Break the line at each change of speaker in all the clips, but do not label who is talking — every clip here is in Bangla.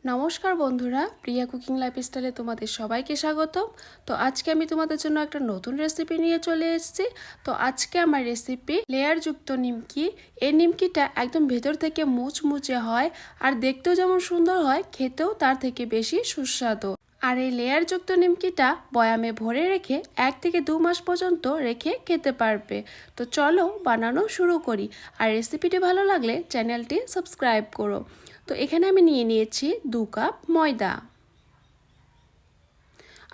নমস্কার বন্ধুরা, প্রিয়া কুকিং লাইফস্টাইলে তোমাদের সবাইকে স্বাগতম। তো আজকে আমি তোমাদের জন্য একটা নতুন রেসিপি নিয়ে চলে এসেছি। তো আজকে আমার রেসিপি লেয়ারযুক্ত নিমকি। এই নিমকিটা একদম ভেতর থেকে মুচমুচে হয়, আর দেখতেও যেমন সুন্দর হয়, খেতেও তার থেকে বেশি সুস্বাদু। আর এই লেয়ারযুক্ত নিমকিটা বয়ামে ভরে রেখে 1 থেকে 2 মাস পর্যন্ত রেখে খেতে পারবে। তো চলো বানানো শুরু করি। আর রেসিপিটি ভালো লাগলে চ্যানেলটি সাবস্ক্রাইব করো। তো এখানে আমি নিয়ে নিয়েছি 2 কাপ ময়দা,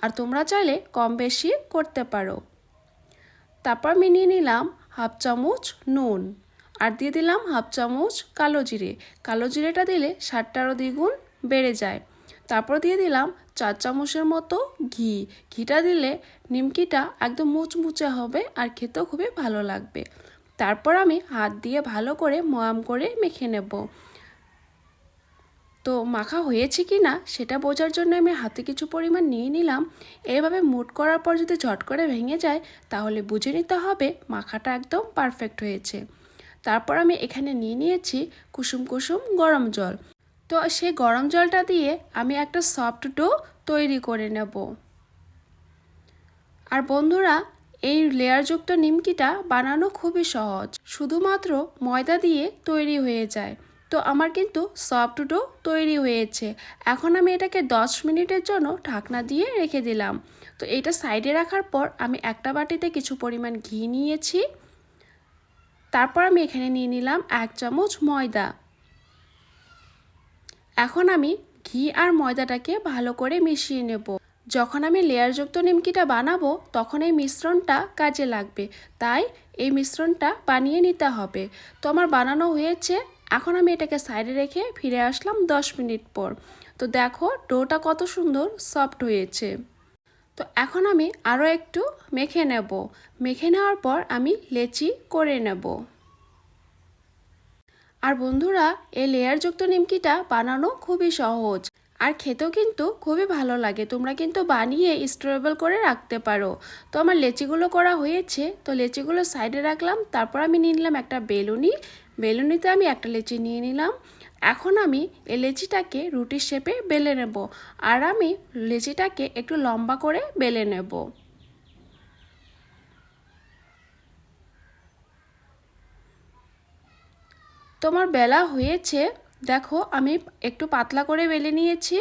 আর তোমরা চাইলে কম বেশি করতে পারো। তারপর আমি নিয়ে নিলাম হাফ চামচ নুন, আর দিয়ে দিলাম হাফ চামচ কালো জিরে। কালো জিরেটা দিলে স্বাদটা আরও দ্বিগুণ বেড়ে যায়। তারপর দিয়ে দিলাম 4 চামচের মতো ঘি। ঘিটা দিলে নিমকিটা একদম মুচমুচে হবে আর খেতেও খুবই ভালো লাগবে। তারপর আমি হাত দিয়ে ভালো করে ময়াম করে মেখে নেব। তো মাখা হয়েছে কি না সেটা বোঝার জন্য আমি হাতে কিছু পরিমাণ নিয়ে নিলাম। এইভাবে মুট করার পর যদি ঝট করে ভেঙে যায় তাহলে বুঝে নিতে হবে মাখাটা একদম পারফেক্ট হয়েছে। তারপর আমি এখানে নিয়ে নিয়েছি কুসুম কুসুম গরম জল। তো সেই গরম জলটা দিয়ে আমি একটা সফট ডো তৈরি করে নেব। আর বন্ধুরা, এই লেয়ারযুক্ত নিমকিটা বানানো খুবই সহজ, শুধুমাত্র ময়দা দিয়ে তৈরি হয়ে যায়। তো আমার কিন্তু সফট ডো তৈরি হয়েছে। এখন আমি এটাকে 10 মিনিটের জন্য ঢাকনা দিয়ে রেখে দিলাম। তো এটা সাইডে রাখার পর আমি একটা বাটিতে কিছু পরিমাণ ঘি নিয়েছি। তারপর আমি এখানে নিয়ে নিলাম 1 চামচ ময়দা। এখন আমি ঘি আর ময়দাটাকে ভালো করে মিশিয়ে নেব। যখন আমি লেয়ারযুক্ত নিমকিটা বানাবো তখন এই মিশ্রণটা কাজে লাগবে, তাই এই মিশ্রণটা বানিয়ে নিতে হবে। তো আমার বানানো হয়েছে। এখন আমি এটাকে সাইডে রেখে ফিরে আসলাম 10 মিনিট পর। তো দেখো ডোটা কত সুন্দর সফট হয়েছে। তো এখন আমি আরও একটু মেখে নেব। মেখে নেওয়ার পর আমি লেচি করে নেব। আর বন্ধুরা, এই লেয়ারযুক্ত নিমকিটা বানানো খুবই সহজ, আর খেতেও কিন্তু খুবই ভালো লাগে। তোমরা কিন্তু বানিয়ে স্টোরেবল করে রাখতে পারো। তো আমার লেচিগুলো করা হয়েছে। তো লেচিগুলো সাইডে রাখলাম। তারপর আমি নিয়ে নিলাম একটা বেলুনি। বেলুনিতে আমি একটা লেচি নিয়ে নিলাম। এখন আমি এই লেচিটাকে রুটির শেপে বেলে নেব, আর আমি লেচিটাকে একটু লম্বা করে বেলে নেব। তোমার বেলা হয়েছে। দেখো আমি একটু পাতলা করে বেলে নিয়েছি।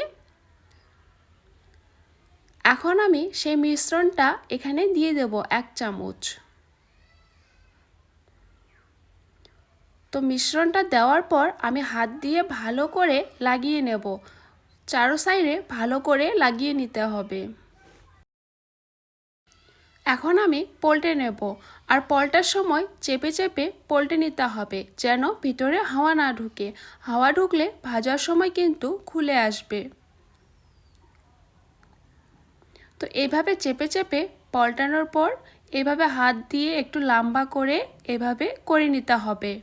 এখন আমি সেই মিশ্রণটা এখানে দিয়ে দেব 1 চামচ। তো মিশ্রণটা দেওয়ার পর আমি হাত দিয়ে ভালো করে লাগিয়ে নেব। চারো সাইডে ভালো করে লাগিয়ে নিতে হবে। এখন আমি পল্টে নেব, আর পল্টার সময় চেপে চেপে পল্টে নিতে হবে যেন ভিতরে হাওয়া না ঢুকে। হাওয়া ঢুকলে ভাজার সময় কিন্তু খুলে আসবে। তো এভাবে চেপে চেপে পল্টানোর পর এভাবে হাত দিয়ে একটু লম্বা করে এভাবে করে নিতে হবে।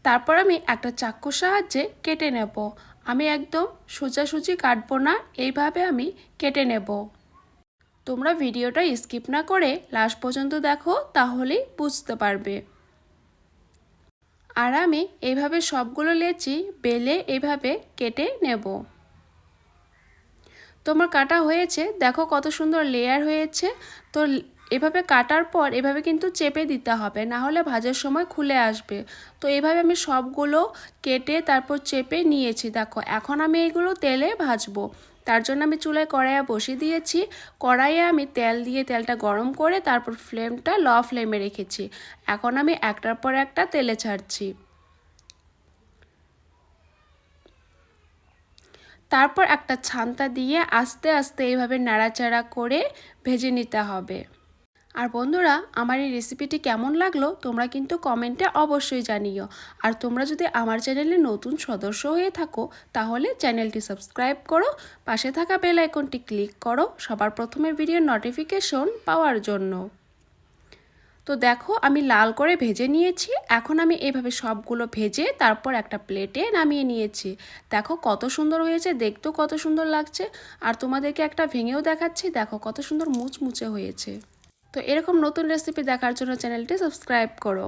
তারপর আমি একটা চাকুর সাহায্যে কেটে নেব। আমি একদম সোজাসুজি কাটবো না, এইভাবে আমি কেটে নেব। তোমরা ভিডিওটা স্কিপ না করে লাস্ট পর্যন্ত দেখো, তাহলেই বুঝতে পারবে। আর আমি এইভাবে সবগুলো লেচি বেলে এভাবে কেটে নেব। তোমার কাটা হয়েছে, দেখো কত সুন্দর লেয়ার হয়েছে। তো এভাবে কাটার পর এভাবে কিন্তু চেপে দিতে হবে, না হলে ভাজার সময় খুলে আসবে। তো এভাবে আমি সবগুলো কেটে তারপর চেপে নিয়েছি। দেখো এখন আমি এগুলো তেলে ভাজবো। তার জন্য আমি চুলায় কড়াইয়া বসিয়ে দিয়েছি। কড়াইয়ে আমি তেল দিয়ে তেলটা গরম করে তারপর ফ্লেমটা লো ফ্লেমে রেখেছি। এখন আমি একটার পর একটা তেলে ছাড়ছি। তারপর একটা ছান্তা দিয়ে আস্তে আস্তে এইভাবে নাড়াচাড়া করে ভেজে নিতে হবে। আর বন্ধুরা, আমার এই রেসিপিটি কেমন লাগলো তোমরা কিন্তু কমেন্টে অবশ্যই জানিও। আর তোমরা যদি আমার চ্যানেলে নতুন সদস্য হয়ে থাকো তাহলে চ্যানেলটি সাবস্ক্রাইব করো, পাশে থাকা বেল আইকনটি ক্লিক করো সবার প্রথমে ভিডিওর নোটিফিকেশন পাওয়ার জন্য। তো দেখো আমি লাল করে ভেজে নিয়েছি। এখন আমি এভাবে সবগুলো ভেজে তারপর একটা প্লেটে নামিয়ে নিয়েছি। দেখো কত সুন্দর হয়েছে, দেখতেও কত সুন্দর লাগছে। আর তোমাদেরকে একটা ভেঙেও দেখাচ্ছি, দেখো কত সুন্দর মুচমুচে হয়েছে। তো এরকম নতুন রেসিপি দেখার জন্য চ্যানেলটি সাবস্ক্রাইব করো।